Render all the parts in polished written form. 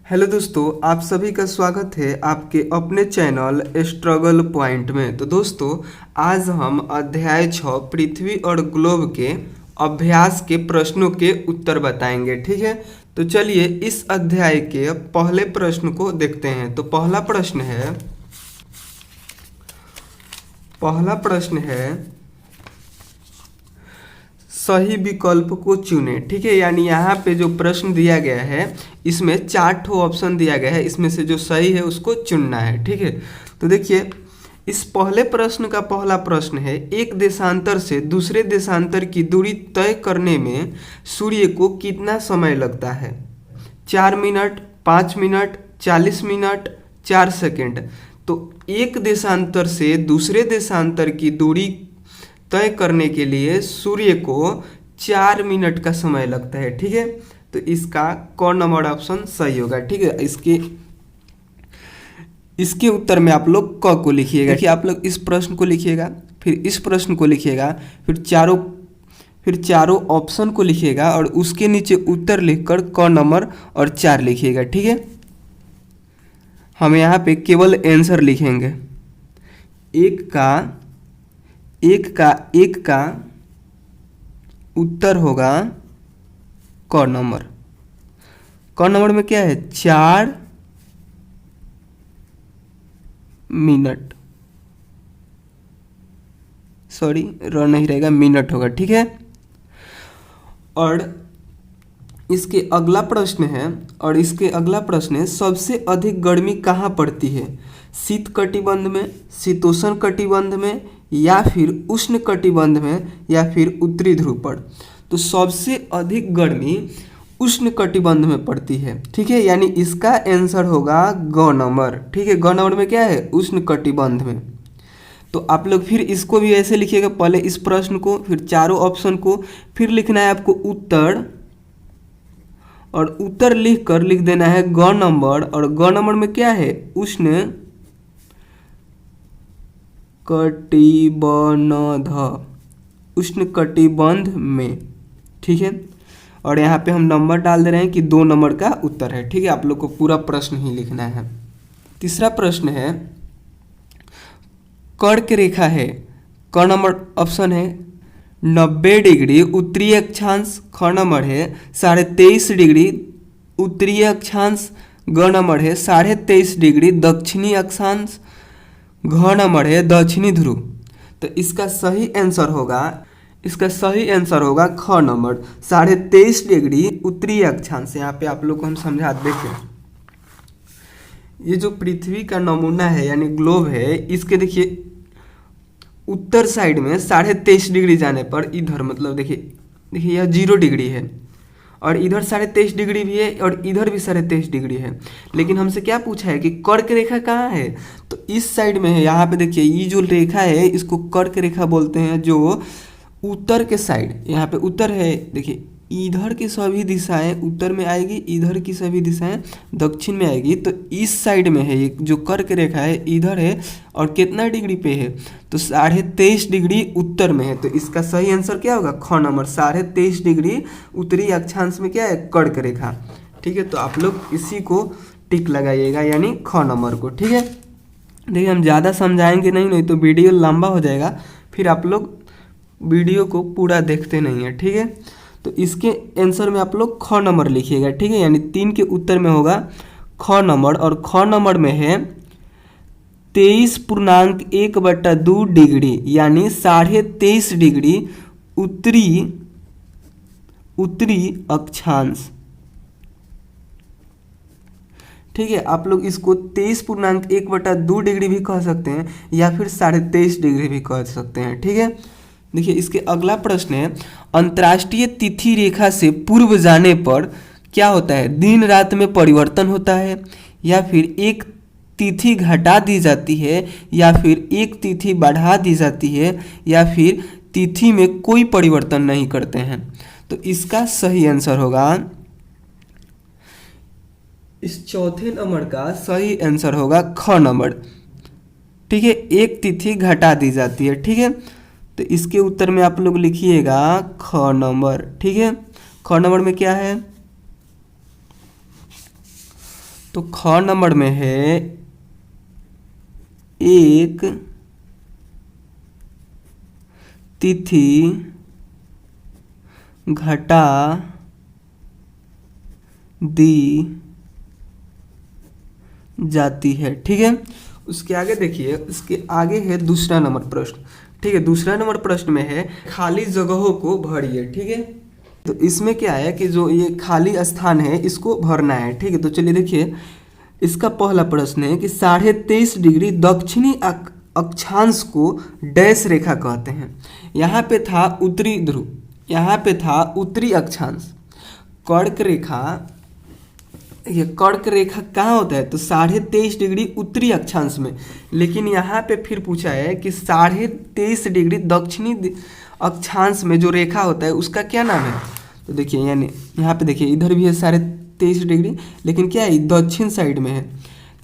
Hello दोस्तों, आप सभी का स्वागत है आपके अपने चैनल स्ट्रगल पॉइंट में। तो दोस्तों, आज हम अध्याय 6 पृथ्वी और ग्लोब के अभ्यास के प्रश्नों के उत्तर बताएंगे। ठीक है, तो चलिए इस अध्याय के पहले प्रश्न को देखते हैं। तो पहला प्रश्न है सही विकल्प को चुने। ठीक है, यानी यहाँ पे जो प्रश्न दिया गया है इसमें 4 ऑप्शन दिया गया है, इसमें से जो सही है उसको चुनना है। ठीक है, तो देखिए इस पहले प्रश्न का पहला प्रश्न है, एक देशांतर से दूसरे देशांतर की दूरी तय करने में सूर्य को कितना समय लगता है? 4 मिनट, 5 मिनट, 40 मिनट, 4 सेकेंड। तो एक देशांतर से दूसरे देशांतर की दूरी तय करने के लिए सूर्य को 4 मिनट का समय लगता है। ठीक है, तो इसका कौन नंबर ऑप्शन सही होगा? ठीक है, इसके उत्तर में आप लोग क को लिखिएगा कि आप लोग इस प्रश्न को लिखिएगा, फिर इस प्रश्न को लिखिएगा, फिर चारों ऑप्शन को लिखिएगा और उसके नीचे उत्तर लिखकर क नंबर और 4 लिखिएगा। ठीक है, हम यहाँ पे केवल आंसर लिखेंगे। एक का उत्तर होगा क नंबर। क नंबर में क्या है? 4 मिनट, सॉरी र नहीं रहेगा, मिनट होगा। ठीक है, और इसके अगला प्रश्न है सबसे अधिक गर्मी कहाँ पड़ती है? शीत कटिबंध में, शीतोष्ण कटिबंध में, या फिर उष्ण कटिबंध में, या फिर उत्तरी ध्रुव पर? तो सबसे अधिक गर्मी उष्ण कटिबंध में पड़ती है। ठीक है, यानी इसका आंसर होगा ग नंबर। ठीक है, ग नंबर में क्या है? उष्ण कटिबंध में। तो आप लोग फिर इसको भी ऐसे लिखिएगा, पहले इस प्रश्न को, फिर चारों ऑप्शन को, फिर लिखना है आपको उत्तर, और उत्तर लिख देना है ग नंबर। और ग नंबर में क्या है? उष्ण कटिबंध, उष्ण कटिबंध में। ठीक है, और यहाँ पे हम नंबर डाल दे रहे हैं कि 2 नंबर का उत्तर है। ठीक है, आप लोग को पूरा प्रश्न ही लिखना है। तीसरा प्रश्न है कर्क रेखा है, क नंबर ऑप्शन है 90 डिग्री उत्तरीय अक्षांश, ख नंबर है 23.5 डिग्री उत्तरीय अक्षांश, ग नंबर है 23.5 डिग्री दक्षिणी अक्षांश, घ नंबर है दक्षिणी ध्रुव। तो इसका सही आंसर होगा ख नंबर 23.5 डिग्री उत्तरीय अक्षांश। यहाँ पे आप लोग को हम समझा देखें, ये जो पृथ्वी का नमूना है यानी ग्लोब है, इसके देखिए उत्तर साइड में 23.5 डिग्री जाने पर इधर मतलब देखिए यह 0 डिग्री है, और इधर 23.5 डिग्री भी है, और इधर भी 23.5 डिग्री है। लेकिन हमसे क्या पूछा है कि कर्क रेखा कहाँ है? तो इस साइड में है। यहाँ पे देखिए ये जो रेखा है इसको कर्क रेखा बोलते हैं, जो उत्तर के साइड, यहाँ पे उत्तर है, देखिए इधर की सभी दिशाएं उत्तर में आएगी, इधर की सभी दिशाएं दक्षिण में आएगी। तो इस साइड में है ये जो कर्क रेखा है, इधर है, और कितना डिग्री पे है? तो 23.5 डिग्री उत्तर में है। तो इसका सही आंसर क्या होगा? ख नंबर 23.5 डिग्री उत्तरी अक्षांश में क्या है? कर्क रेखा। ठीक है, तो आप लोग इसी को टिक लगाइएगा, यानी ख नंबर को। ठीक है, देखिए हम ज़्यादा समझाएंगे नहीं तो वीडियो लंबा हो जाएगा, फिर आप लोग वीडियो को पूरा देखते नहीं है। ठीक है, तो इसके आंसर में आप लोग ख नंबर लिखिएगा। ठीक है, यानी 3 के उत्तर में होगा ख नंबर, और ख नंबर में है 23.1/2 डिग्री, यानी 23.5 डिग्री उत्तरी अक्षांश। ठीक है, आप लोग इसको 23.1/2 डिग्री भी कह सकते हैं, या फिर 23.5 डिग्री भी कह सकते हैं। ठीक है, देखिए इसके अगला प्रश्न है अंतर्राष्ट्रीय तिथि रेखा से पूर्व जाने पर क्या होता है? दिन रात में परिवर्तन होता है, या फिर एक तिथि घटा दी जाती है, या फिर एक तिथि बढ़ा दी जाती है, या फिर तिथि में कोई परिवर्तन नहीं करते हैं? तो इसका सही आंसर होगा, इस चौथे नंबर का सही आंसर होगा ख नंबर। ठीक है, एक तिथि घटा दी जाती है। ठीक है, तो इसके उत्तर में आप लोग लिखिएगा ख नंबर। ठीक है, ख नंबर में क्या है? तो ख नंबर में है एक तिथि घटा दी जाती है। ठीक है, उसके आगे देखिए, उसके आगे है दूसरा नंबर प्रश्न। ठीक है, दूसरा नंबर प्रश्न में है खाली जगहों को भरिए। ठीक है, तो इसमें क्या है कि जो ये खाली स्थान है इसको भरना है। ठीक है, तो चलिए देखिए, इसका पहला प्रश्न है कि 23.5 डिग्री दक्षिणी अक्षांश को डैश रेखा कहते हैं। यहाँ पे था उत्तरी ध्रुव, यहाँ पे था उत्तरी अक्षांश। कर्क रेखा, ये कर्क रेखा कहाँ होता है? तो 23.5 डिग्री उत्तरी अक्षांश में। लेकिन यहाँ पे फिर पूछा है कि 23.5 डिग्री दक्षिणी अक्षांश में जो रेखा होता है उसका क्या नाम है? तो देखिए, यानी यहाँ पे देखिए, इधर भी है 23.5 डिग्री, लेकिन क्या है, दक्षिण साइड में है।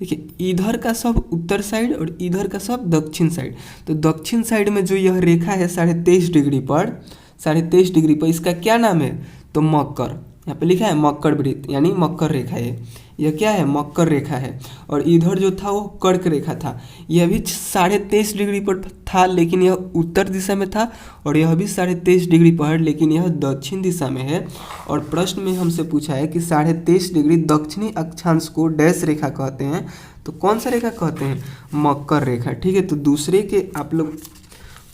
देखिए, इधर का सब उत्तर साइड और इधर का सब दक्षिण साइड। तो दक्षिण साइड में जो यह रेखा है 23.5 डिग्री पर, 23.5 डिग्री पर, इसका क्या नाम है? तो मकर। यहाँ पे लिखा है मकर वृत्त, यानी मकर रेखा है। यह क्या है? मकर रेखा है। और इधर जो था वो कर्क रेखा था। यह भी 23.5 डिग्री पर था, लेकिन यह उत्तर दिशा में था। और यह भी 23.5 डिग्री पर, लेकिन यह दक्षिण दिशा में है। और प्रश्न में हमसे पूछा है कि 23.5 डिग्री दक्षिणी अक्षांश को डैश रेखा कहते हैं। तो कौन सा रेखा कहते हैं? मकर रेखा। ठीक है, तो दूसरे के आप लोग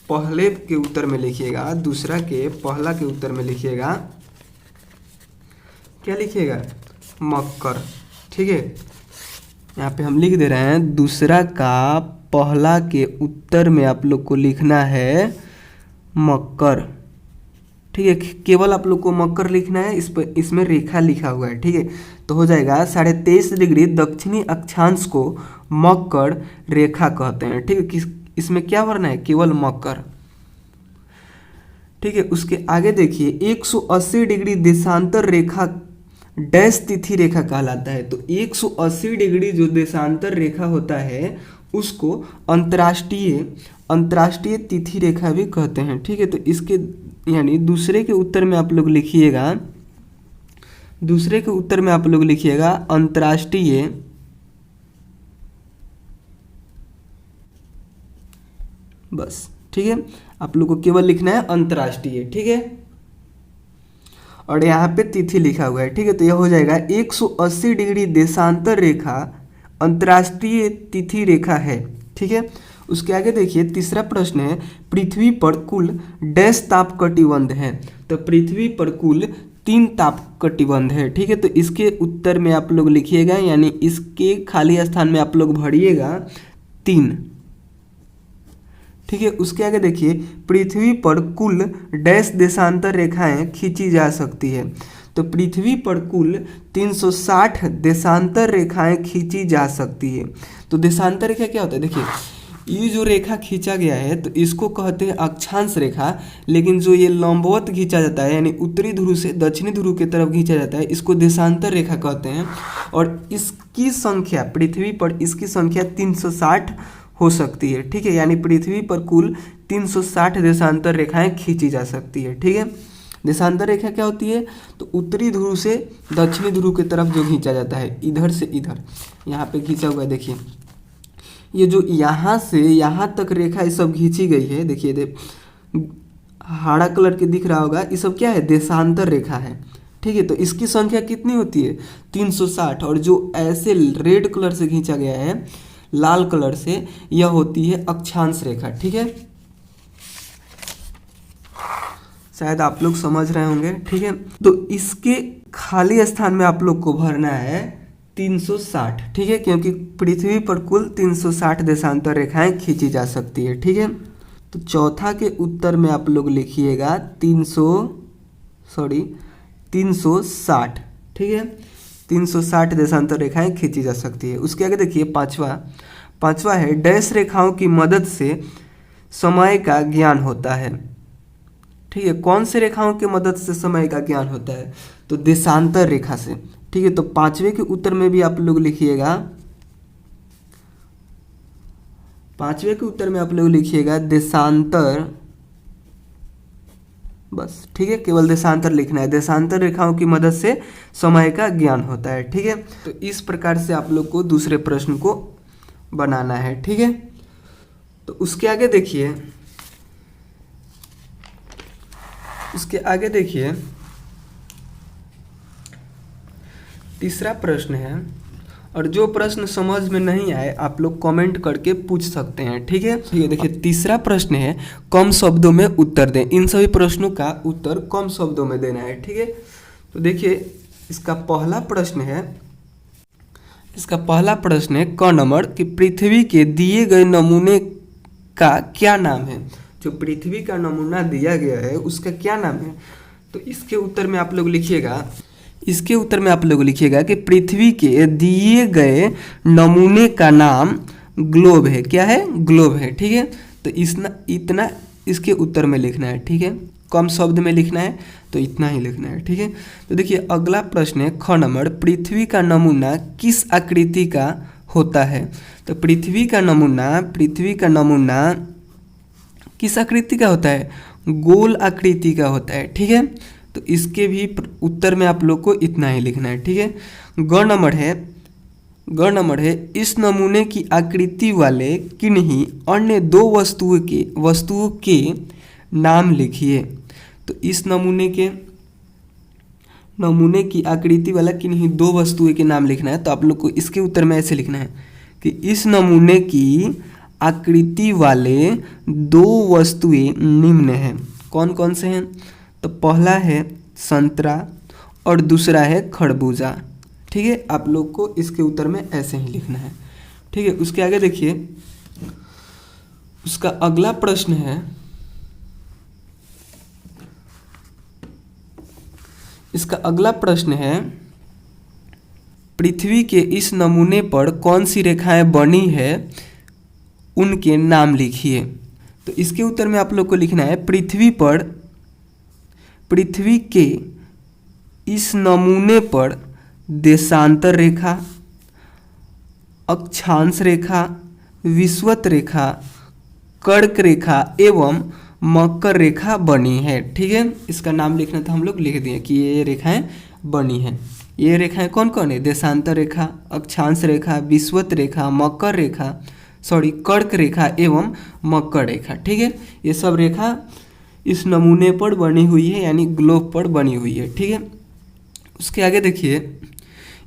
पहले के उत्तर में लिखिएगा, दूसरा के पहला के उत्तर में लिखिएगा, क्या लिखिएगा? मकर। ठीक है, यहाँ पे हम लिख दे रहे हैं, दूसरा का पहला के उत्तर में आप लोग को लिखना है मकर। ठीक है, केवल आप लोग को मकर लिखना है, इस पर इसमें रेखा लिखा हुआ है। ठीक है, तो हो जाएगा 23.5 डिग्री दक्षिणी अक्षांश को मकर रेखा कहते हैं। ठीक है, किस इसमें क्या भरना है? केवल मकर। ठीक है, उसके आगे देखिए, 180 डिग्री देशांतर रेखा डैश तिथि रेखा कहलाता है। तो 180 डिग्री जो देशांतर रेखा होता है उसको अंतर्राष्ट्रीय तिथि रेखा भी कहते हैं। ठीक है, तो इसके यानी दूसरे के उत्तर में आप लोग लिखिएगा, दूसरे के उत्तर में आप लोग लिखिएगा अंतर्राष्ट्रीय बस। ठीक है, आप लोग को केवल लिखना है अंतर्राष्ट्रीय। ठीक है, और यहाँ पे तिथि लिखा हुआ है। ठीक है, तो यह हो जाएगा 180 डिग्री देशांतर रेखा अंतर्राष्ट्रीय तिथि रेखा है। ठीक है, उसके आगे देखिए, तीसरा प्रश्न है, पृथ्वी पर कुल डैश ताप कटिबंध है। तो पृथ्वी पर कुल 3 ताप कटिबंध है। ठीक है, तो इसके उत्तर में आप लोग लिखिएगा, यानी इसके खाली स्थान में आप लोग भरिएगा 3। ठीक है, उसके आगे देखिए, पृथ्वी पर कुल डैश देशांतर रेखाएं खींची जा सकती है। तो पृथ्वी पर कुल 360 देशांतर रेखाएं खींची जा सकती है। तो देशांतर रेखा क्या होता है? देखिए, ये जो रेखा खींचा गया है तो इसको कहते हैं अक्षांश रेखा, लेकिन जो ये लंबवत खींचा जाता है, यानी उत्तरी ध्रुव से दक्षिणी ध्रुव की तरफ खींचा जाता है, इसको देशांतर रेखा कहते हैं। और इसकी संख्या, पृथ्वी पर इसकी संख्या 360 हो सकती है। ठीक है, यानी पृथ्वी पर कुल 360 देशांतर रेखाएं खींची जा सकती है। ठीक है, देशांतर रेखा क्या होती है? तो उत्तरी ध्रुव से दक्षिणी ध्रुव की तरफ जो खींचा जाता है, इधर से इधर, यहाँ पे खींचा हुआ है। देखिए, ये जो यहाँ से यहाँ तक रेखा ये सब खींची गई है, देखिए हरा कलर के दिख रहा होगा, ये सब क्या है? देशांतर रेखा है। ठीक है, तो इसकी संख्या कितनी होती है? 360। और जो ऐसे रेड कलर से खींचा गया है, लाल कलर से, यह होती है अक्षांश रेखा। ठीक है, शायद आप लोग समझ रहे होंगे। ठीक है, तो इसके खाली स्थान में आप लोग को भरना है 360। ठीक है, क्योंकि पृथ्वी पर कुल 360 देशांतर रेखाएं खींची जा सकती है। ठीक है, तो चौथा के उत्तर में आप लोग लिखिएगा 360। ठीक है, 360 देशांतर रेखाएं खींची जा सकती है। उसके आगे देखिए, पांचवा है, डैश रेखाओं की मदद से समय का ज्ञान होता है। ठीक है, कौन से रेखाओं की मदद से समय का ज्ञान होता है? तो देशांतर रेखा से। ठीक है, तो पांचवे के उत्तर में भी आप लोग लिखिएगा, पांचवे के उत्तर में आप लोग लिखिएगा देशांतर बस, ठीक है, केवल देशांतर लिखना है। देशांतर रेखाओं की मदद से समय का ज्ञान होता है, ठीक है। तो इस प्रकार से आप लोग को दूसरे प्रश्न को बनाना है, ठीक है। तो उसके आगे देखिए, तीसरा प्रश्न है, और जो प्रश्न समझ में नहीं आए आप लोग कमेंट करके पूछ सकते हैं, ठीक है। ये देखिए तीसरा प्रश्न है, कम शब्दों में उत्तर दें। इन सभी प्रश्नों का उत्तर कम शब्दों में देना है, ठीक है। तो देखिए इसका पहला प्रश्न है क नंबर कि पृथ्वी के दिए गए नमूने का क्या नाम है। जो पृथ्वी का नमूना दिया गया है उसका क्या नाम है। तो इसके उत्तर में आप लोग लिखिएगा कि पृथ्वी के दिए गए नमूने का नाम ग्लोब है। क्या है? ग्लोब है, ठीक है। तो इतना इसके उत्तर में लिखना है, ठीक है। कम शब्द में लिखना है तो इतना ही लिखना है, ठीक है। तो देखिए अगला प्रश्न है ख नंबर, पृथ्वी का नमूना किस आकृति का होता है। तो पृथ्वी का नमूना किस आकृति का होता है? गोल आकृति का होता है, ठीक है। तो इसके भी उत्तर में आप लोग को इतना ही लिखना है, ठीक है। ग नंबर है इस नमूने की आकृति वाले किन्हीं अन्य दो वस्तुओं के नाम लिखिए। तो इस नमूने की आकृति वाला किन्हीं दो वस्तुओं के नाम लिखना है। तो आप लोग को इसके उत्तर में ऐसे लिखना है कि इस नमूने की आकृति वाले दो वस्तुएं निम्न हैं। कौन कौन से हैं? तो पहला है संतरा और दूसरा है खरबूजा, ठीक है। आप लोग को इसके उत्तर में ऐसे ही लिखना है, ठीक है। उसके आगे देखिए, उसका अगला प्रश्न है, पृथ्वी के इस नमूने पर कौन सी रेखाएं बनी है उनके नाम लिखिए। तो इसके उत्तर में आप लोग को लिखना है पृथ्वी के इस नमूने पर देशांतर रेखा, अक्षांश रेखा, विषुवत रेखा, कर्क रेखा एवं मकर रेखा बनी है, ठीक है। इसका नाम लिखना था, हम लोग लिख दिए कि ये रेखाएं बनी हैं। ये रेखाएं कौन कौन है? देशांतर रेखा, अक्षांश रेखा, विषुवत रेखा, कर्क रेखा एवं मकर रेखा, ठीक है। ये सब रेखा इस नमूने पर बनी हुई है, यानी ग्लोब पर बनी हुई है, ठीक है। उसके आगे देखिए,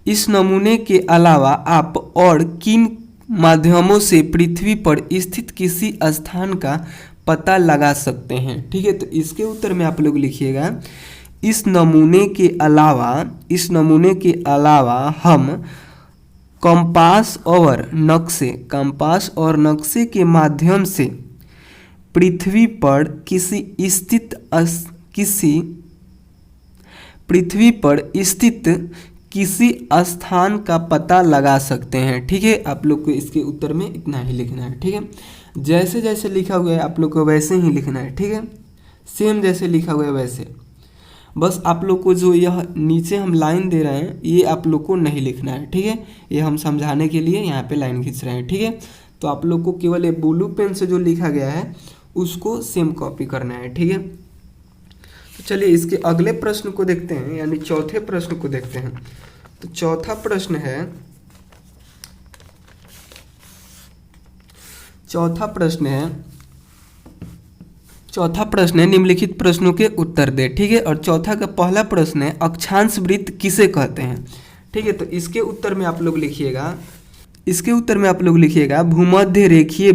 इस नमूने के अलावा आप और किन माध्यमों से पृथ्वी पर स्थित किसी स्थान का पता लगा सकते हैं, ठीक है। तो इसके उत्तर में आप लोग लिखिएगा, इस नमूने के अलावा हम कंपास और नक्शे के माध्यम से पृथ्वी पर स्थित किसी स्थान का पता लगा सकते हैं, ठीक है। आप लोग को इसके उत्तर में इतना ही लिखना है, ठीक है। जैसे जैसे लिखा हुआ है आप लोग को वैसे ही लिखना है, ठीक है। सेम जैसे लिखा हुआ है वैसे, बस आप लोग को जो यह नीचे हम लाइन दे रहे हैं ये आप लोग को नहीं लिखना है, ठीक है। ये हम समझाने के लिए यहाँ पे लाइन खींच रहे हैं, ठीक है। तो आप लोग को केवल ये ब्लू पेन से जो लिखा गया है उसको सेम कॉपी करना है, ठीक है। तो चलिए इसके अगले प्रश्न को देखते हैं, यानी चौथे प्रश्न को देखते हैं। तो चौथा प्रश्न है निम्नलिखित प्रश्नों के उत्तर दे, ठीक है। और चौथा का पहला प्रश्न है अक्षांश वृत्त किसे कहते हैं, ठीक है। तो इसके उत्तर में आप लोग लिखिएगा भूमध्य रेखीय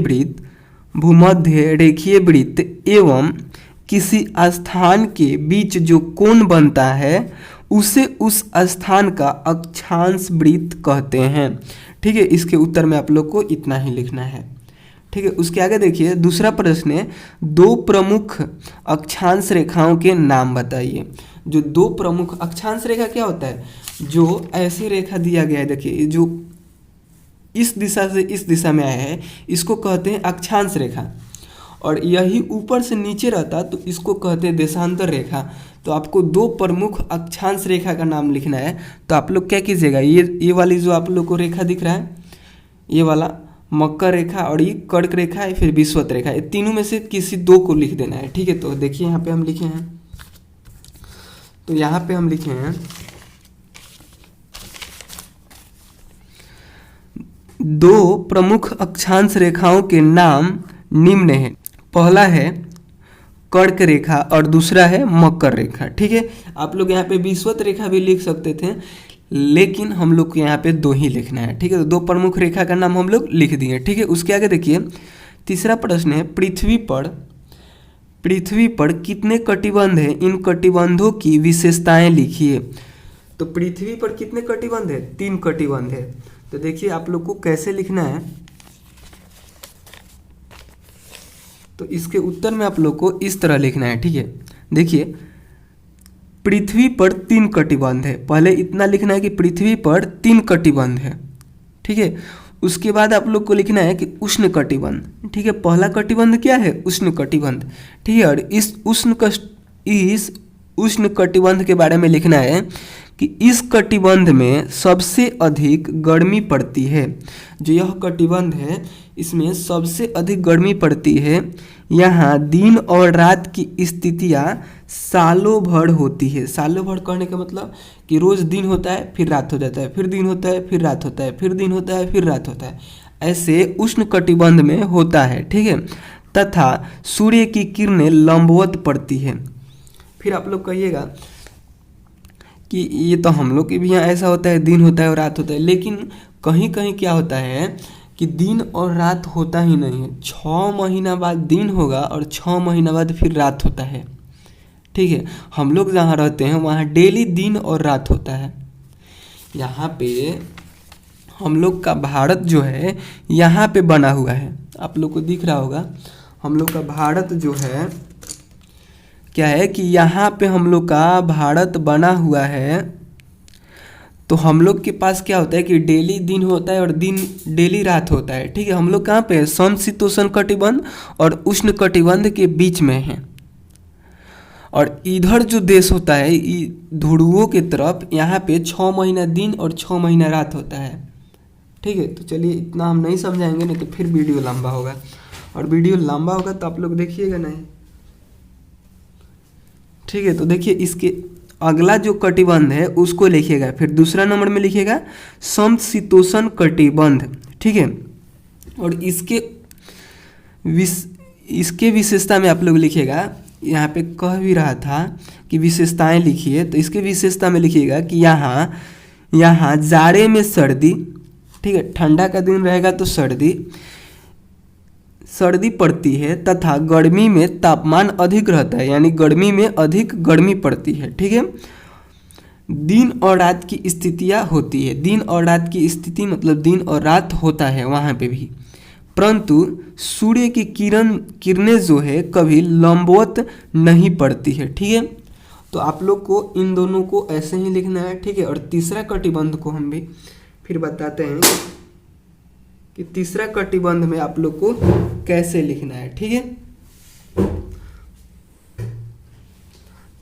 वृत्त एवं किसी स्थान के बीच जो कोण बनता है उसे उस स्थान का अक्षांश वृत्त कहते हैं, ठीक है। इसके उत्तर में आप लोग को इतना ही लिखना है, ठीक है। उसके आगे देखिए, दूसरा प्रश्न है दो प्रमुख अक्षांश रेखाओं के नाम बताइए। जो दो प्रमुख अक्षांश रेखा क्या होता है? जो ऐसे रेखा दिया गया है, देखिए जो इस दिशा से इस दिशा में आया है इसको कहते हैं अक्षांश रेखा, और यही ऊपर से नीचे रहता तो इसको कहते हैं देशांतर रेखा। तो आपको दो प्रमुख अक्षांश रेखा का नाम लिखना है। तो आप लोग क्या कीजिएगा, ये वाली जो आप लोग को रेखा दिख रहा है, ये वाला मकर रेखा और ये कर्क रेखा है, फिर विषुवत रेखा, ये तीनों में से किसी दो को लिख देना है, ठीक है। तो देखिए यहाँ पे हम लिखे हैं तो यहाँ पे हम लिखे हैं दो प्रमुख अक्षांश रेखाओं के नाम निम्न है। पहला है कर्क रेखा और दूसरा है मकर रेखा। ठीक है, आप लोग यहाँ पे विषुवत रेखा भी लिख सकते थे, लेकिन हम लोग को यहाँ पे दो ही लिखना है। ठीक है, तो दो प्रमुख रेखा का नाम हम लोग लिख दिए। ठीक है, उसके आगे देखिए तीसरा प्रश्न है पृथ्वी पर कितने कटिबंध हैं, इन कटिबंधों की विशेषताएं लिखिए। तो पृथ्वी पर कितने कटिबंध है? 3 कटिबंध है। तो देखिए आप लोग को कैसे लिखना है, तो इसके उत्तर में आप लोग को इस तरह लिखना है। ठीक है, देखिए पृथ्वी पर 3 कटिबंध है, पहले इतना लिखना है कि पृथ्वी पर 3 कटिबंध है। ठीक है, उसके बाद आप लोग को लिखना है कि उष्ण कटिबंध। ठीक है, पहला कटिबंध क्या है? उष्ण कटिबंध। ठीक है, और इस उष्ण कटिबंध के बारे में लिखना है कि इस कटिबंध में सबसे अधिक गर्मी पड़ती है। जो यह कटिबंध है इसमें सबसे अधिक गर्मी पड़ती है। यहाँ दिन और रात की स्थितियाँ सालों भर होती है। सालों भर कहने का मतलब कि रोज दिन होता है फिर रात हो जाता है, फिर दिन होता है फिर रात होता है, फिर दिन होता है फिर रात होता है, ऐसे उष्ण कटिबंध में होता है। ठीक है, तथा सूर्य की किरणें लंबवत पड़ती है। फिर आप लोग कहिएगा कि ये तो हम लोग के भी यहाँ ऐसा होता है, दिन होता है और रात होता है, लेकिन कहीं कहीं क्या होता है कि दिन और रात होता ही नहीं है। 6 महीना बाद दिन होगा और 6 महीना बाद फिर रात होता है। ठीक है, हम लोग जहाँ रहते हैं वहाँ डेली दिन और रात होता है। यहाँ पे हम लोग का भारत जो है यहाँ पे बना हुआ है, आप लोग को दिख रहा होगा। हम लोग का भारत जो है क्या है कि यहाँ पे हम लोग का भारत बना हुआ है। तो हम लोग के पास क्या होता है कि डेली दिन होता है और डेली रात होता है। ठीक है, हम लोग कहाँ पे है? समशीतोष्ण कटिबंध और उष्ण कटिबंध के बीच में है। और इधर जो देश होता है ध्रुवों के तरफ, यहाँ पे 6 महीना दिन और 6 महीना रात होता है। ठीक है, तो चलिए इतना हम नहीं समझाएंगे, नहीं तो फिर वीडियो लंबा होगा, और वीडियो लंबा होगा तो आप लोग देखिएगा नहीं। ठीक है, तो देखिए इसके अगला जो कटिबंध है उसको लिखिएगा, फिर दूसरा नंबर में लिखिएगा समशीतोष्ण कटिबंध। ठीक है, और इसके विशेषता में आप लोग लिखिएगा, यहाँ पे कह भी रहा था कि विशेषताएं लिखिए, तो इसके विशेषता में लिखिएगा कि यहाँ जाड़े में सर्दी, ठीक है, ठंडा का दिन रहेगा तो सर्दी पड़ती है, तथा गर्मी में तापमान अधिक रहता है, यानी गर्मी में अधिक गर्मी पड़ती है। ठीक है, दिन और रात की स्थितियाँ होती है। दिन और रात की स्थिति मतलब दिन और रात होता है वहाँ पे भी, परंतु सूर्य की किरणें जो है कभी लंबवत नहीं पड़ती है। ठीक है, तो आप लोग को इन दोनों को ऐसे ही लिखना है। ठीक है, और तीसरा कटिबंध को हम भी फिर बताते हैं कि तीसरा कटिबंध में आप लोग को कैसे लिखना है। ठीक है,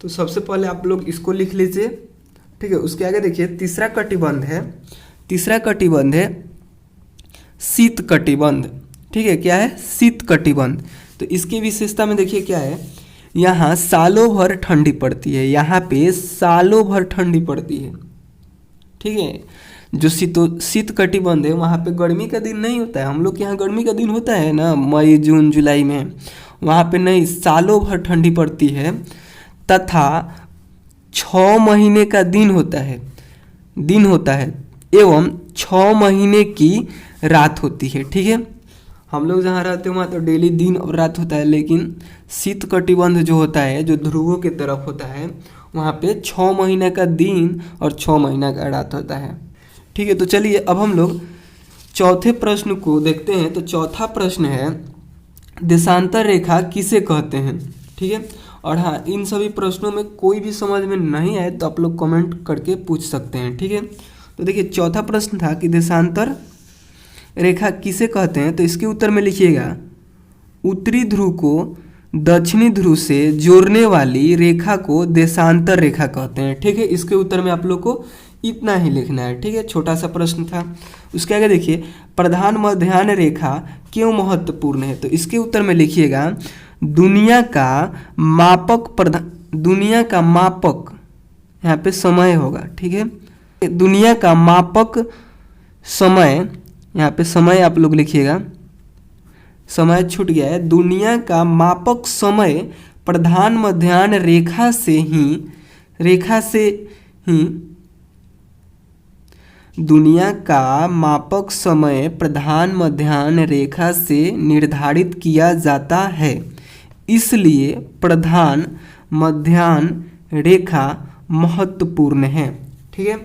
तो सबसे पहले आप लोग इसको लिख लीजिए। ठीक है, उसके आगे देखिए तीसरा कटिबंध है शीत कटिबंध। ठीक है, क्या है? शीत कटिबंध। तो इसकी विशेषता में देखिए क्या है, यहाँ सालों भर ठंडी पड़ती है, यहाँ पे सालों भर ठंडी पड़ती है। ठीक है, जो शीत कटिबंध है वहाँ पे गर्मी का दिन नहीं होता है। हम लोग के यहाँ गर्मी का दिन होता है ना, मई जून जुलाई में, वहाँ पे नहीं, सालों भर ठंडी पड़ती है, तथा 6 महीने का दिन होता है एवं 6 महीने की रात होती है। ठीक है, हम लोग जहाँ रहते हैं वहाँ तो डेली दिन और रात होता है, लेकिन शीत कटिबंध जो होता है, जो ध्रुवों के तरफ होता है, वहाँ पे 6 महीने का दिन और 6 महीना का रात होता है। ठीक है, तो चलिए अब हम लोग चौथे प्रश्न को देखते हैं। तो चौथा प्रश्न है देशांतर रेखा किसे कहते हैं। ठीक है, और हाँ, इन सभी प्रश्नों में कोई भी समझ में नहीं आए तो आप लोग कमेंट करके पूछ सकते हैं। ठीक है, तो देखिए चौथा प्रश्न था कि देशांतर रेखा किसे कहते हैं। तो इसके उत्तर में लिखिएगा उत्तरी ध्रुव को दक्षिणी ध्रुव से जोड़ने वाली रेखा को देशांतर रेखा कहते हैं। ठीक है, इसके उत्तर में आप लोग को इतना ही लिखना है। ठीक है, छोटा सा प्रश्न था। उसके आगे देखिए प्रधान मध्याह्न रेखा क्यों महत्वपूर्ण है। तो इसके उत्तर में लिखिएगा दुनिया का मापक यहाँ पे समय होगा। ठीक है, दुनिया का मापक समय, यहाँ पे समय आप लोग लिखिएगा, समय छूट गया है। दुनिया का मापक समय प्रधान मध्याह्न रेखा से ही दुनिया का मापक समय प्रधान मध्याह्न रेखा से निर्धारित किया जाता है, इसलिए प्रधान मध्याह्न रेखा महत्वपूर्ण है। ठीक है,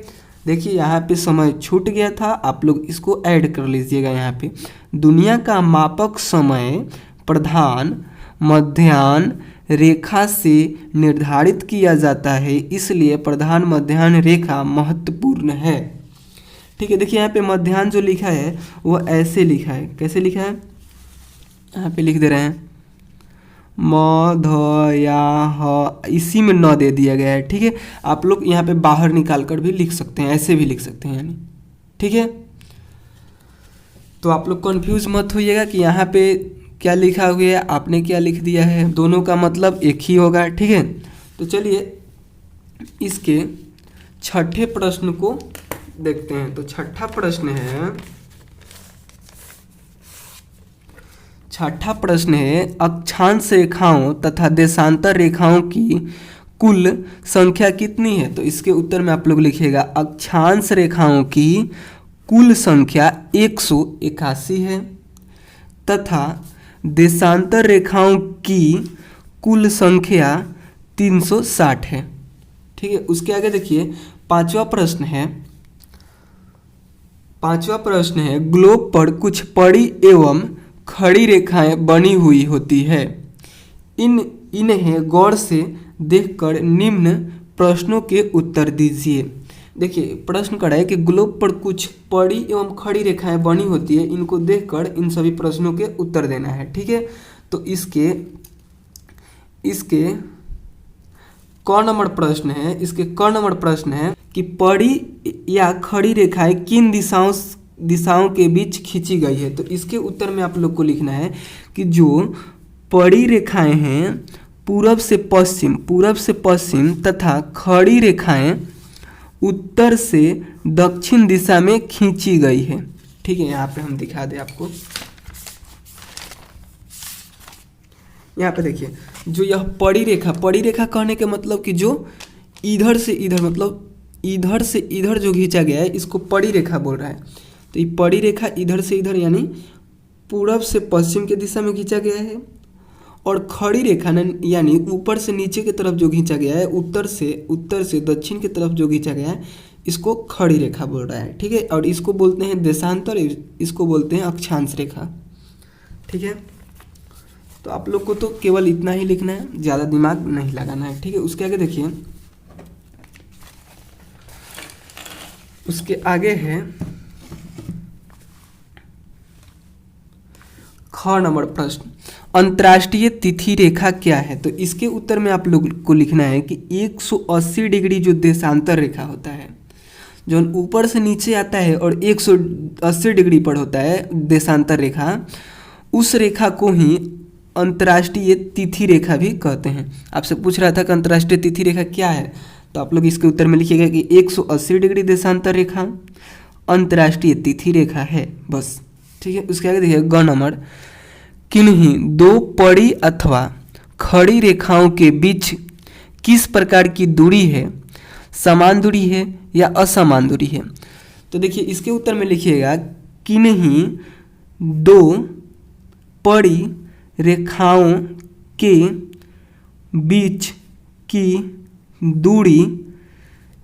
देखिए यहाँ पे समय छूट गया था, आप लोग इसको ऐड कर लीजिएगा। यहाँ पे दुनिया का मापक समय प्रधान मध्याह्न रेखा से निर्धारित किया जाता है, इसलिए प्रधान मध्याह्न रेखा महत्वपूर्ण है। ठीक है, देखिए यहाँ पे मध्याह्न जो लिखा है वो ऐसे लिखा है, कैसे लिखा है, यहाँ पे लिख दे रहे हैं म ध या ह, इसी में न दे दिया गया है। ठीक है, आप लोग यहाँ पे बाहर निकाल कर भी लिख सकते हैं, ऐसे भी लिख सकते हैं यानी। ठीक है, तो आप लोग कंफ्यूज मत होइएगा कि यहाँ पे क्या लिखा हुआ है, आपने क्या लिख दिया है, दोनों का मतलब एक ही होगा। ठीक है, तो चलिए इसके छठे प्रश्न को देखते हैं। तो छठा प्रश्न है अक्षांश रेखाओं तथा देशांतर रेखाओं की कुल संख्या कितनी है। तो इसके उत्तर में आप लोग लिखिएगा अक्षांश रेखाओं की कुल संख्या 181 है तथा देशांतर रेखाओं की कुल संख्या 360 है। ठीक है, उसके आगे देखिए पांचवा प्रश्न है ग्लोब पर कुछ पड़ी एवं खड़ी रेखाएं बनी हुई होती है, इन्हें गौर से देखकर निम्न प्रश्नों के उत्तर दीजिए। देखिए प्रश्न करा है कि ग्लोब पर कुछ पड़ी एवं खड़ी रेखाएं बनी होती है, इनको देखकर इन सभी प्रश्नों के उत्तर देना है। ठीक है, तो इसके क नंबर प्रश्न है कि पड़ी या खड़ी रेखाएं किन दिशाओं के बीच खींची गई है। तो इसके उत्तर में आप लोग को लिखना है कि जो पड़ी रेखाएं हैं पूरब से पश्चिम तथा खड़ी रेखाएं उत्तर से दक्षिण दिशा में खींची गई है। ठीक है, यहाँ पे हम दिखा दें आपको, यहाँ पे देखिए जो यह पड़ी रेखा कहने के मतलब कि जो इधर से इधर मतलब इधर से इधर जो खींचा गया है इसको पड़ी रेखा बोल रहा है। तो ये पड़ी रेखा इधर से इधर यानी पूरब से पश्चिम के दिशा में खींचा गया है, और खड़ी रेखा यानी ऊपर से नीचे की तरफ जो खींचा गया है उत्तर से दक्षिण की तरफ जो खींचा गया है इसको खड़ी रेखा बोल रहा है। ठीक है, और इसको बोलते हैं देशांतर, इसको बोलते हैं अक्षांश रेखा। ठीक है, तो आप लोग को तो केवल इतना ही लिखना है, ज़्यादा दिमाग नहीं लगाना है। ठीक है, उसके आगे देखिए, उसके आगे है ख नंबर प्रश्न अंतर्राष्ट्रीय तिथि रेखा क्या है। तो इसके उत्तर में आप लोग को लिखना है कि 180 डिग्री जो देशांतर रेखा होता है, जो ऊपर से नीचे आता है और 180 डिग्री पर होता है देशांतर रेखा, उस रेखा को ही अंतर्राष्ट्रीय तिथि रेखा भी कहते हैं। आपसे पूछ रहा था कि अंतर्राष्ट्रीय तिथि रेखा क्या है, तो आप लोग इसके उत्तर में लिखिएगा कि 180 डिग्री देशांतर रेखा अंतर्राष्ट्रीय तिथि रेखा है, बस। ठीक है, उसके आगे देखिए ग नंबर किन्हीं दो पड़ी अथवा खड़ी रेखाओं के बीच किस प्रकार की दूरी है, समान दूरी है या असमान दूरी है। तो देखिए इसके उत्तर में लिखिएगा किन्हीं दो पड़ी रेखाओं के बीच की दूरी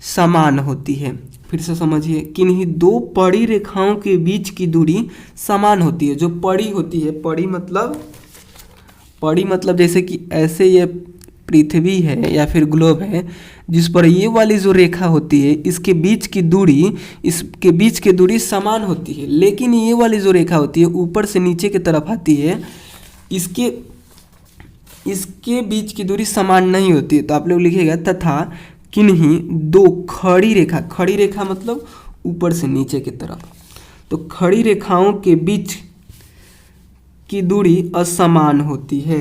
समान होती है। फिर से समझिए, किन्हीं दो पड़ी रेखाओं के बीच की दूरी समान होती है। जो पड़ी होती है, पड़ी मतलब जैसे कि ऐसे ये पृथ्वी है या फिर ग्लोब है, जिस पर ये वाली जो रेखा होती है इसके बीच की दूरी समान होती है, लेकिन ये वाली जो रेखा होती है ऊपर से नीचे की तरफ आती है, इसके बीच की दूरी समान नहीं होती है। तो आप लोग लिखिएगा तथा किन्हीं दो खड़ी रेखा मतलब ऊपर से नीचे की तरफ, तो खड़ी रेखाओं के बीच की दूरी असमान होती है।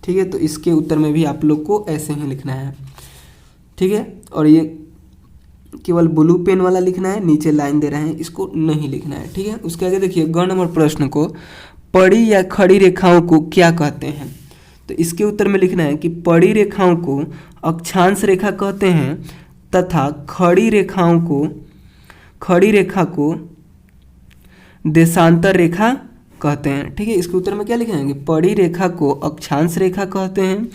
ठीक है, तो इसके उत्तर में भी आप लोग को ऐसे ही लिखना है। ठीक है, और ये केवल ब्लू पेन वाला लिखना है, नीचे लाइन दे रहे हैं, इसको नहीं लिखना है, ठीक है। उसके आगे देखिए ग नंबर प्रश्न को पड़ी या खड़ी रेखाओं को क्या कहते हैं। तो इसके उत्तर में लिखना है कि पड़ी रेखाओं को अक्षांश रेखा कहते हैं तथा खड़ी रेखा को देशांतर रेखा कहते हैं, ठीक है। इसके उत्तर में क्या लिखना है कि पड़ी रेखा को अक्षांश रेखा कहते हैं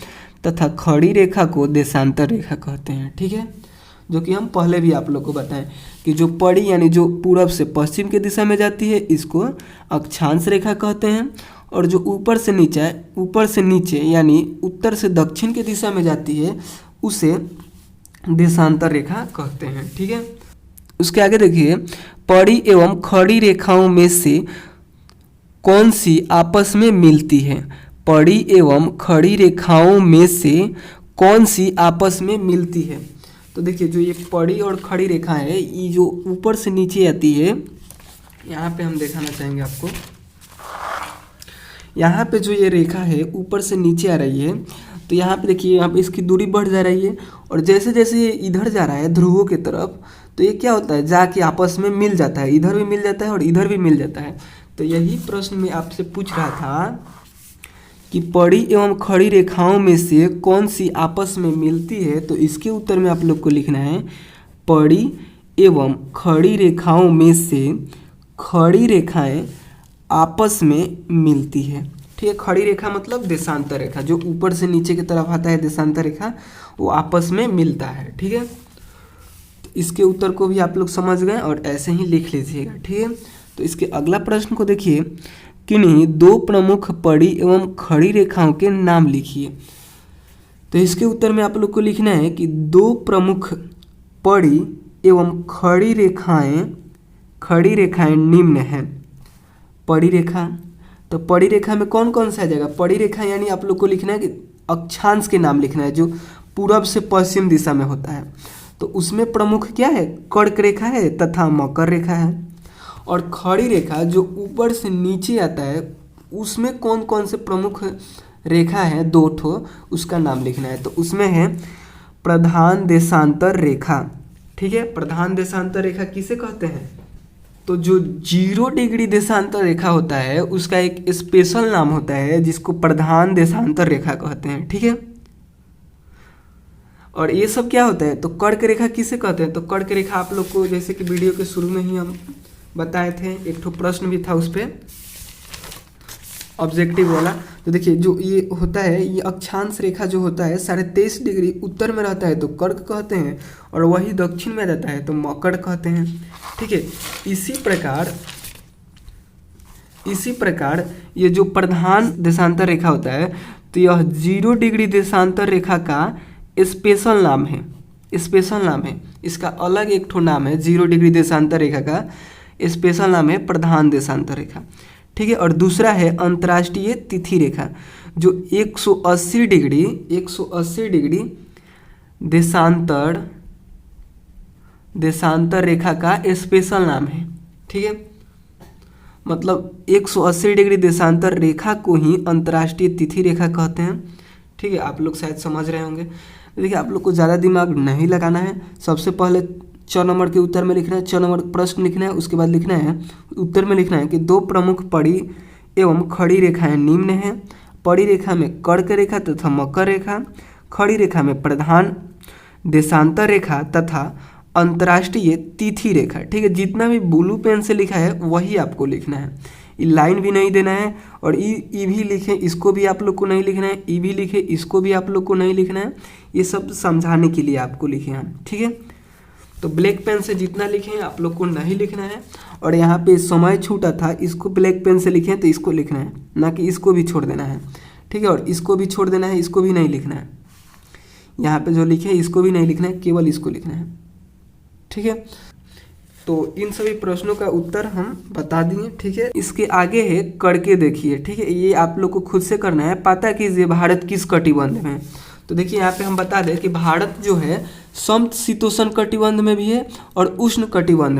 तथा खड़ी रेखा को देशांतर रेखा कहते हैं, ठीक है। जो कि हम पहले भी आप लोग को बताएं कि जो पड़ी यानी जो पूरब से पश्चिम की दिशा में जाती है इसको अक्षांश रेखा कहते हैं, और जो ऊपर से नीचे यानी उत्तर से दक्षिण की दिशा में जाती है उसे देशांतर रेखा कहते हैं, ठीक है। उसके आगे देखिए पड़ी एवं खड़ी रेखाओं में से कौन सी आपस में मिलती है। पड़ी एवं खड़ी रेखाओं में से कौन सी आपस में मिलती है। तो देखिए जो ये पड़ी और खड़ी रेखा है ये जो ऊपर से नीचे आती है, यहाँ पे हम दिखाना चाहेंगे आपको। यहाँ पे जो ये रेखा है ऊपर से नीचे आ रही है, तो यहाँ पे देखिए यहाँ पे इसकी दूरी बढ़ जा रही है, और जैसे जैसे ये इधर जा रहा है ध्रुवों की तरफ, तो ये क्या होता है जाके आपस में मिल जाता है, इधर भी मिल जाता है और इधर भी मिल जाता है। तो यही प्रश्न में आपसे पूछ रहा था कि पड़ी एवं खड़ी रेखाओं में से कौन सी आपस में मिलती है। तो इसके उत्तर में आप लोग को लिखना है पड़ी एवं खड़ी रेखाओं में से खड़ी रेखाएं आपस में मिलती है, ठीक है। खड़ी रेखा मतलब देशांतर रेखा, जो ऊपर से नीचे की तरफ आता है देशांतर रेखा, वो आपस में मिलता है, ठीक है। तो इसके उत्तर को भी आप लोग समझ गए और ऐसे ही लिख लीजिएगा, ठीक है। तो इसके अगला प्रश्न को देखिए, किन्हीं दो प्रमुख पड़ी एवं खड़ी रेखाओं के नाम लिखिए। तो इसके उत्तर में आप लोग को लिखना है कि दो प्रमुख पड़ी एवं खड़ी रेखाएं निम्न हैं। पड़ी रेखा, तो पड़ी रेखा में कौन कौन सा आ जाएगा। पड़ी रेखा यानी आप लोग को लिखना है कि अक्षांश के नाम लिखना है, जो पूरब से पश्चिम दिशा में होता है। तो उसमें प्रमुख क्या है, कर्क रेखा है तथा मकर रेखा है। और खड़ी रेखा जो ऊपर से नीचे आता है उसमें कौन कौन से प्रमुख रेखा है, दो ठो, उसका नाम लिखना है। तो उसमें है प्रधान देशांतर रेखा, ठीक है। प्रधान देशांतर रेखा किसे कहते हैं, तो जो 0 डिग्री देशांतर रेखा होता है उसका एक स्पेशल नाम होता है जिसको प्रधान देशांतर रेखा कहते हैं, ठीक है। और ये सब क्या होता है, तो कर्क रेखा किसे कहते हैं। तो कर्क रेखा आप लोग को जैसे कि वीडियो के शुरू में ही हम बताए थे, एक ठो प्रश्न भी था उस पर ऑब्जेक्टिव वाला। तो देखिए जो ये होता है, ये अक्षांश रेखा जो होता है 23.5 डिग्री उत्तर में रहता है तो कर्क कहते हैं, और वही दक्षिण में रहता है तो मकर कहते हैं, ठीक है। इसी प्रकार ये जो प्रधान देशांतर रेखा होता है तो यह 0 डिग्री देशांतर रेखा का स्पेशल नाम है, इसका अलग एक ठो नाम है। 0 डिग्री देशांतर रेखा का स्पेशल नाम है प्रधान देशांतर रेखा, ठीक है। और दूसरा है अंतर्राष्ट्रीय तिथि रेखा, जो 180 डिग्री देशांतर रेखा का स्पेशल नाम है, ठीक है। मतलब 180 डिग्री देशांतर रेखा को ही अंतर्राष्ट्रीय तिथि रेखा कहते हैं, ठीक है। आप लोग शायद समझ रहे होंगे। देखिए आप लोग को ज़्यादा दिमाग नहीं लगाना है, सबसे पहले 6 नंबर के उत्तर में लिखना है, 6 नंबर प्रश्न लिखना है, उसके बाद लिखना है उत्तर में लिखना है कि दो प्रमुख पड़ी एवं खड़ी रेखाएं निम्न हैं। पड़ी रेखा में कर्क रेखा तथा मकर रेखा, खड़ी रेखा में प्रधान देशांतर रेखा तथा अंतर्राष्ट्रीय तिथि रेखा, ठीक है। जितना भी ब्लू पेन से लिखा है वही आपको लिखना है, लाइन भी नहीं देना है, और ई भी लिखे इसको भी आप लोग को नहीं लिखना है, ई भी लिखे इसको भी आप लोग को नहीं लिखना है। ये सब समझाने के लिए आपको लिखे हैं, ठीक है। तो ब्लैक पेन से जितना लिखे हैं आप लोग को नहीं लिखना है, और यहाँ पे समय छूटा था इसको ब्लैक पेन से लिखे तो इसको लिखना है, ना कि इसको भी छोड़ देना है, ठीक है। और इसको भी छोड़ देना है, इसको भी नहीं लिखना है, यहाँ पे जो लिखे इसको भी नहीं लिखना है, केवल इसको लिखना है, ठीक है। तो इन सभी प्रश्नों का उत्तर हम बता दिए, ठीक है। इसके आगे है करके देखिए, ठीक है। ये आप लोग को खुद से करना है, पता कीजिए भारत किस कटिबंध में। तो देखिए यहाँ पे हम बता दें कि भारत जो है समशीतोष्ण कटिबंध में भी है और उष्ण कटिबंध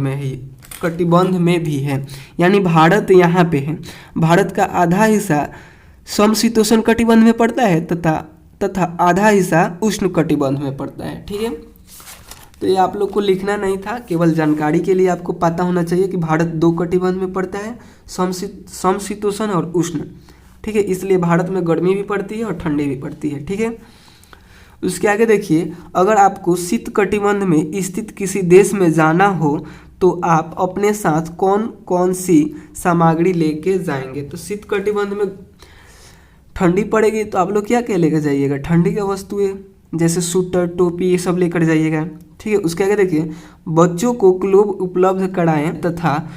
में भी है, यानी भारत यहाँ पे है। भारत का आधा हिस्सा समशीतोष्ण कटिबंध में पड़ता है तथा आधा हिस्सा उष्ण कटिबंध में पड़ता है, ठीक है। तो ये आप लोग को लिखना नहीं था, केवल जानकारी के लिए आपको पता होना चाहिए कि भारत 2 कटिबंध में पड़ता है, समशीतोष्ण और उष्ण। ठीक है, इसलिए भारत में गर्मी भी पड़ती है और ठंडी भी पड़ती है। ठीक है, उसके आगे देखिए, अगर आपको शीत कटिबंध में स्थित किसी देश में जाना हो तो आप अपने साथ कौन कौन सी सामग्री लेके जाएंगे। तो शीत कटिबंध में ठंडी पड़ेगी तो आप लोग क्या क्या लेकर जाइएगा, ठंडी की वस्तुएं जैसे स्वेटर, टोपी, ये सब लेकर जाइएगा। ठीक है, उसके आगे देखिए, बच्चों को ग्लोब उपलब्ध कराएं तथा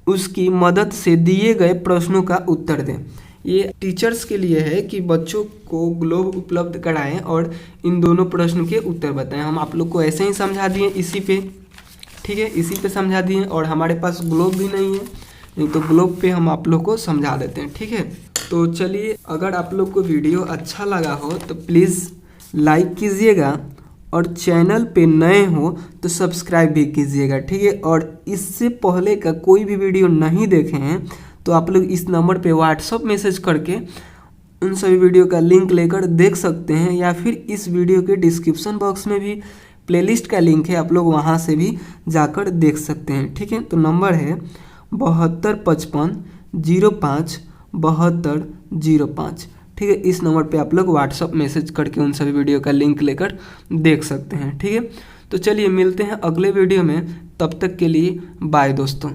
उसकी मदद से दिए गए प्रश्नों का उत्तर दें। ये टीचर्स के लिए है कि बच्चों को ग्लोब उपलब्ध कराएं और इन दोनों प्रश्न के उत्तर बताएं। हम आप लोग को ऐसे ही समझा दिए इसी पे। ठीक है, इसी पे समझा दिए, और हमारे पास ग्लोब भी नहीं है, नहीं तो ग्लोब पे हम आप लोग को समझा देते हैं। ठीक है, तो चलिए, अगर आप लोग को वीडियो अच्छा लगा हो तो प्लीज़ लाइक कीजिएगा, और चैनल पे नए हो तो सब्सक्राइब भी कीजिएगा। ठीक है, और इससे पहले का कोई भी वीडियो नहीं देखे हैं तो आप लोग इस नंबर पे व्हाट्सअप मैसेज करके उन सभी वीडियो का लिंक लेकर देख सकते हैं, या फिर इस वीडियो के डिस्क्रिप्शन बॉक्स में भी प्लेलिस्ट का लिंक है, आप लोग वहाँ से भी जाकर देख सकते हैं। ठीक है, तो नंबर है 7255057205। ठीक है, इस नंबर पे आप लोग व्हाट्सअप मैसेज करके उन सभी वीडियो का लिंक लेकर देख सकते हैं। ठीक है, तो चलिए मिलते हैं अगले वीडियो में, तब तक के लिए बाय दोस्तों।